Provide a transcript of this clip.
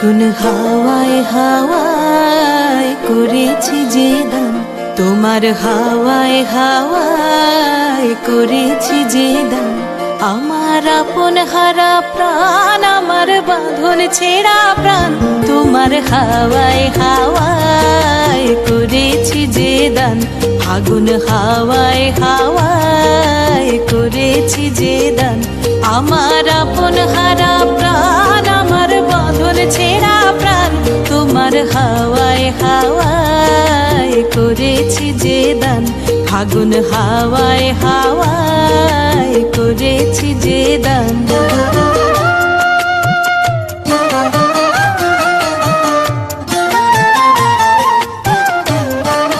ফাগুন হাওয়ায় হাওয়ায় করেছি যে দান, তোমার হাওয়ায় হাওয়ায় করেছি যে দান। আমার আপন হারা প্রাণ, আমার বাঁধন ছেঁড়া প্রাণ, তোমার হাওয়ায় হাওয়ায় করেছি যে দান। ফাগুন হাওয়ায় হাওয়ায় করেছি যে দান। আমার আপন হারা প্রাণ, আমার বাঁধন ছেঁড়া প্রাণ, তোমার হাওয়ায় হাওয়ায় করেছি যে দান। ফাগুন হাওয়ায় হাওয়ায় করেছি যে দান।